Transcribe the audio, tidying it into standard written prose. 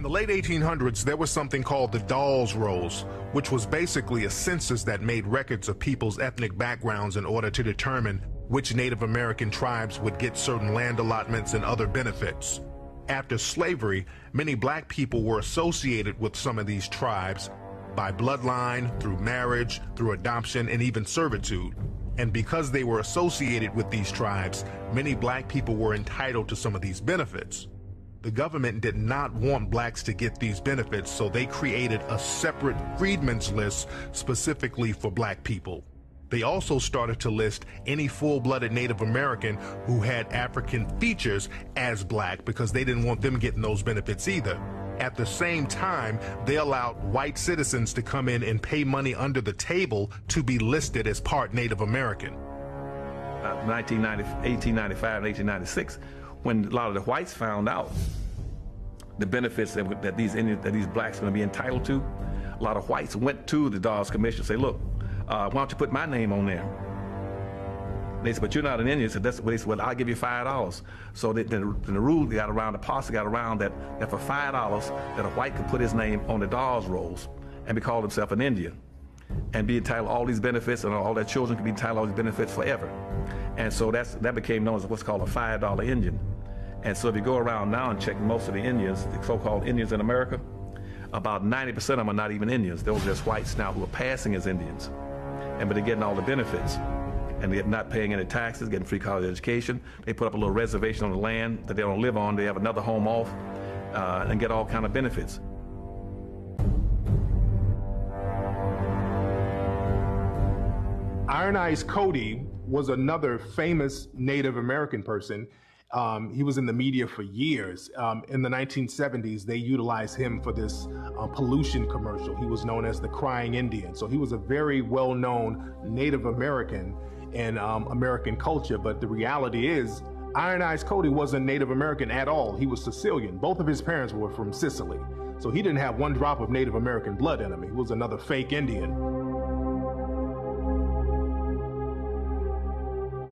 the late 1800s, there was something called the Dawes Rolls, which was basically a census that made records of people's ethnic backgrounds in order to determine which Native American tribes would get certain land allotments and other benefits. After slavery, many black people were associated with some of these tribes by bloodline, through marriage, through adoption, and even servitude. And because they were associated with these tribes, many black people were entitled to some of these benefits. The government did not want blacks to get these benefits, so they created a separate freedmen's list specifically for black people. They also started to list any full-blooded Native American who had African features as black because they didn't want them getting those benefits either. At the same time, they allowed white citizens to come in and pay money under the table to be listed as part Native American. 1895 and 1896, when a lot of the whites found out the benefits that these blacks are going to be entitled to, a lot of whites went to the Dawes Commission and say, look, why don't you put my name on there? They said, but you're not an Indian. So that's what they said, well, I'll give you $5. So then the rule got around, the policy got around that for $5 that a white could put his name on the Dawes rolls and be called himself an Indian and be entitled to all these benefits, and all their children could be entitled to all these benefits forever. And so that became known as what's called a $5 Indian. And so if you go around now and check most of the Indians, the so-called Indians in America, about 90% of them are not even Indians. They're just whites now who are passing as Indians. But they're getting all the benefits. And they're not paying any taxes, getting free college education. They put up a little reservation on the land that they don't live on. They have another home off and get all kind of benefits. Iron Eyes Cody was another famous Native American person. He was in the media for years. In the 1970s, they utilized him for this pollution commercial. He was known as the Crying Indian. So he was a very well-known Native American in American culture. But the reality is, Iron Eyes Cody wasn't Native American at all. He was Sicilian. Both of his parents were from Sicily. So he didn't have one drop of Native American blood in him. He was another fake Indian.